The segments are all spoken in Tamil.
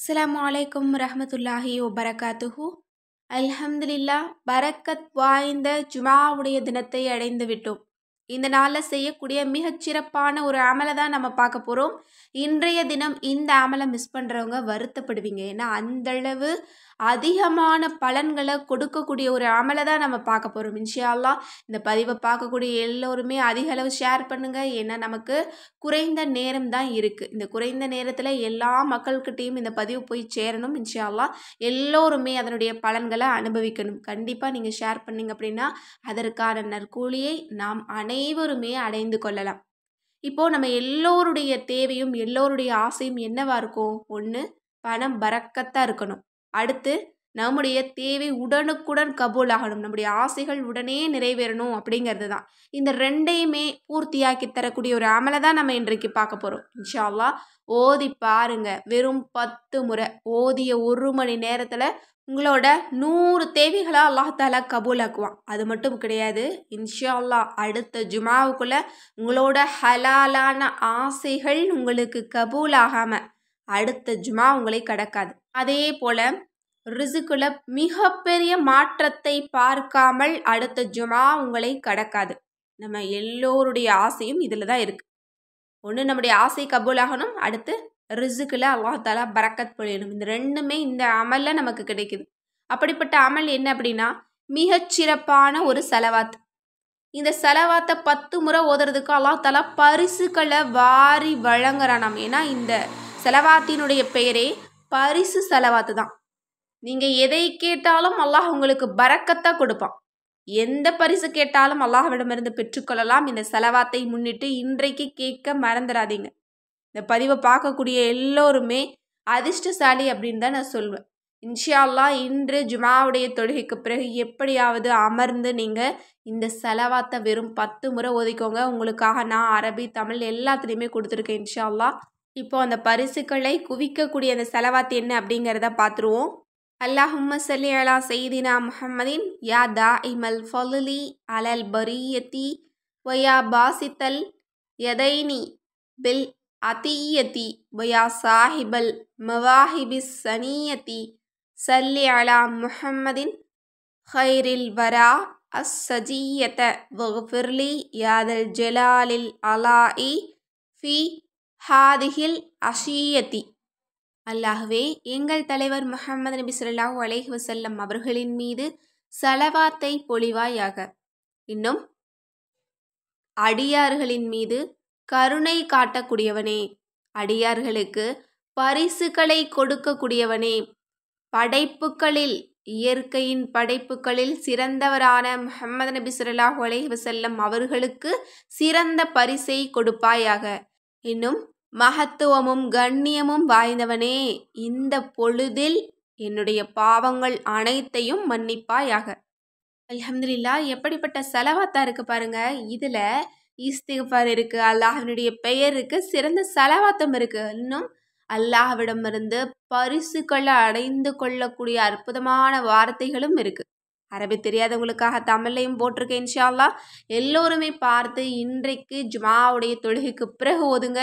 அஸ்ஸலாமு அலைக்கும் ரஹ்மத்துல்லாஹி வபரகாத்துஹு. அல்ஹம்துலில்லா, பரக்கத் வாய்ந்த ஜுமாவுடைய தினத்தை அடைந்து விட்டோம். இந்த நாளில் செய்யக்கூடிய மிகச்சிறப்பான ஒரு அமலை தான் நம்ம பார்க்க போகிறோம். இன்றைய தினம் இந்த அமலை மிஸ் பண்ணுறவங்க வருத்தப்படுவீங்க. ஏன்னா அந்தளவு அதிகமான பலன்களை கொடுக்கக்கூடிய ஒரு அமலை தான் நம்ம பார்க்க போகிறோம். இன்ஷா அல்லாஹ் இந்த பதிவை பார்க்கக்கூடிய எல்லோருமே அதிக அளவு ஷேர் பண்ணுங்கள். ஏன்னா நமக்கு குறைந்த நேரம் தான் இருக்குது. இந்த குறைந்த நேரத்தில் எல்லா மக்கள்கிட்டையும் இந்த பதிவு போய் சேரணும். இன்ஷா அல்லாஹ் எல்லோருமே அதனுடைய பலன்களை அனுபவிக்கணும். கண்டிப்பாக நீங்கள் ஷேர் பண்ணிங்க அப்படின்னா அதற்கான நற்கூலியை நாம் அனைவருமே அடைந்து கொள்ளலாம். இப்போது நம்ம எல்லோருடைய தேவையும் எல்லோருடைய ஆசையும் என்னவா இருக்கும்? ஒன்று, பணம் பரக்கத்தாக இருக்கணும். அடுத்து, நம்முடைய தேவை உடனுக்குடன் கபூல் ஆகணும். நம்முடைய ஆசைகள் உடனே நிறைவேறணும் அப்படிங்கிறது தான். இந்த ரெண்டையுமே பூர்த்தியாக்கி தரக்கூடிய ஒரு அமலை தான் நம்ம இன்றைக்கு பார்க்க போகிறோம். இன்ஷா அல்லாஹ் ஓதி பாருங்க. வெறும் 10 முறை ஓதிய 1 மணி நேரத்தில் உங்களோட 100 தேவைகளை அல்லாஹ் தாலா கபூலாக்குவான். அது மட்டும் கிடையாது, இன்ஷா அல்லாஹ் அடுத்த ஜுமாவுக்குள்ளே உங்களோட ஹலாலான ஆசைகள் உங்களுக்கு கபூலாகாமல் அடுத்த ஜுமா உங்களை கடக்காது. அதே போல் ரிசுக்குல மிகப்பெரிய மாற்றத்தை பார்க்காமல் அடுத்த ஜுமா உங்களை கடக்காது. நம்ம எல்லோருடைய ஆசையும் இதில் தான் இருக்குது. ஒன்று, நம்முடைய ஆசை கபூலாகணும். அடுத்து, ரிசுக்கில் அல்லாஹ் தாலா பரக்கத் பொழியணும். இந்த ரெண்டுமே இந்த அமலில் நமக்கு கிடைக்குது. அப்படிப்பட்ட அமல் என்ன அப்படின்னா, மிகச்சிறப்பான ஒரு செலவாத். இந்த செலவாத்தை 10 முறை ஓதுறதுக்கு அல்லாஹ் தாலா பரிசுகளை வாரி வழங்குறானாம். ஏன்னா இந்த செலவாத்தினுடைய பெயரே பரிசு செலவாத்து தான். நீங்கள் எதை கேட்டாலும் அல்லாஹ் உங்களுக்கு பரக்கத்தை கொடுப்பான். எந்த பரிசு கேட்டாலும் அல்லாஹ்விடமிருந்து பெற்றுக்கொள்ளலாம். இந்த செலவாத்தை முன்னிட்டு இன்றைக்கு கேட்க மறந்துடாதீங்க. இந்த பதிவை பார்க்கக்கூடிய எல்லோருமே அதிர்ஷ்டசாலி அப்படின்னு தான் நான் சொல்வேன். இன்ஷா அல்லாஹ் இன்று ஜுமாவுடைய தொழுகைக்கு பிறகு எப்படியாவது அமர்ந்து நீங்கள் இந்த செலவாத்தை வெறும் 10 முறை ஓதிக்கோங்க. உங்களுக்காக நான் அரபி, தமிழ் எல்லாத்துலேயுமே கொடுத்துருக்கேன். இன்ஷா அல்லாஹ் இப்போ அந்த பரிசுகளை குவிக்கக்கூடிய அந்த செலவாத்து என்ன அப்படிங்கிறத பார்த்துருவோம். அல்லாஹும்ம ஸல்லி அலா சையிதினா முஹம்மதின் யா தாஇமல் ஃபضலி அலல் பரியத்தி வயா பாசித்தல் யதைனி பில் அதியத்தி வயா சாஹிபல் மவாஹிபிஸ் சனியத்தி ஸல்லி அலா முஹம்மதின் ஹைரில் வரா அஸ்ஸஜியத வஃபிர்லி யாதல் ஜலாலில் அலாஇ ஃபி ஹாதிஹில் அஷியத்தி. அல்லாஹ்வே, எங்கள் தலைவர் முஹம்மது நபி ஸல்லல்லாஹு அலைஹி வஸல்லம் அவர்களின் மீது ஸலவாத்தை பொழிவாயாக. இன்னும் அடியார்களின் மீது கருணை காட்டக்கூடியவனே, அடியார்களுக்கு பரிசுகளை கொடுக்கக்கூடியவனே, படைப்புகளில் இயற்கையின் படைப்புகளில் சிறந்தவரான முஹம்மது நபி ஸல்லல்லாஹு அலைஹி வஸல்லம் அவர்களுக்கு சிறந்த பரிசை கொடுப்பாயாக. இன்னும் மகத்துவமும் கண்ணியமும் வாய்ந்தவனே, இந்த பொழுதில் என்னுடைய பாவங்கள் அனைத்தையும் மன்னிப்பாயாக. அல்ஹம்துலில்லா, எப்படிப்பட்ட செலவாத்தா இருக்கு பாருங்க. இதில் இஸ்திக்ஃபார் இருக்குது, அல்லாஹ்வினுடைய பெயர் இருக்குது, சிறந்த செலவாத்தம் இருக்குது. இன்னும் அல்லாஹ்விடமிருந்து பரிசுகளை அடைந்து கொள்ளக்கூடிய அற்புதமான வார்த்தைகளும் இருக்குது. அரபி தெரியாதவங்களுக்காக தமிழ்லையும் போட்டிருக்கேன். இன்ஷா அல்லாஹ் எல்லோருமே பார்த்து இன்றைக்கு ஜுமாவுடைய தொழுகைக்கு பிறகு ஓதுங்க.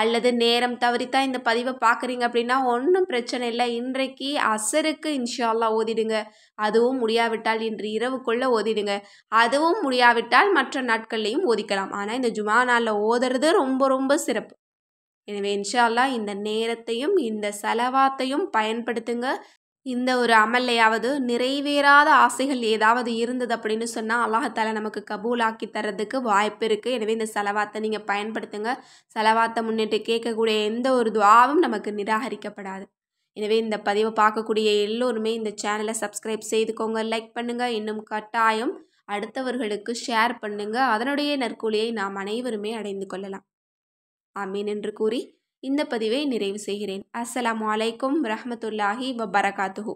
அல்லது நேரம் தவறித்தான் இந்த பதிவை பார்க்குறீங்க அப்படின்னா ஒன்றும் பிரச்சனை இல்லை. இன்றைக்கு அசருக்கு இன்ஷா அல்லாஹ் ஓதிடுங்க. அதுவும் முடியாவிட்டால் இன்று இரவுக்குள்ளே ஓதிடுங்க. அதுவும் முடியாவிட்டால் மற்ற நாட்கள்லையும் ஓதிக்கலாம். ஆனால் இந்த ஜுமா நாளில் ஓதுறது ரொம்ப ரொம்ப சிறப்பு. எனவே இன்ஷா அல்லாஹ் இந்த நேரத்தையும் இந்த செலவாத்தையும் பயன்படுத்துங்க. இந்த ஒரு அமல்லையாவது நிறைவேறாத ஆசைகள் ஏதாவது இருந்தது அப்படின்னு சொன்னால் அல்லாஹால நமக்கு கபூலாக்கி தர்றதுக்கு வாய்ப்பு இருக்குது. எனவே இந்த செலவாத்தை நீங்கள் பயன்படுத்துங்க. செலவாத்தை முன்னிட்டு கேட்கக்கூடிய எந்த ஒரு துஆவும் நமக்கு நிராகரிக்கப்படாது. எனவே இந்த பதிவை பார்க்கக்கூடிய எல்லோருமே இந்த சேனலை சப்ஸ்கிரைப் செய்துக்கோங்க, லைக் பண்ணுங்கள். இன்னும் கட்டாயம் அடுத்தவர்களுக்கு ஷேர் பண்ணுங்கள். அதனுடைய நற்கூலியை நாம் அனைவருமே அடைந்து கொள்ளலாம். ஆமீன் என்று கூறி இந்த பதிவை நிறைவு செய்கிறேன். அஸ்ஸலாமு அலைக்கும் ரஹ்மத்துல்லாஹி வபரகாத்துஹு.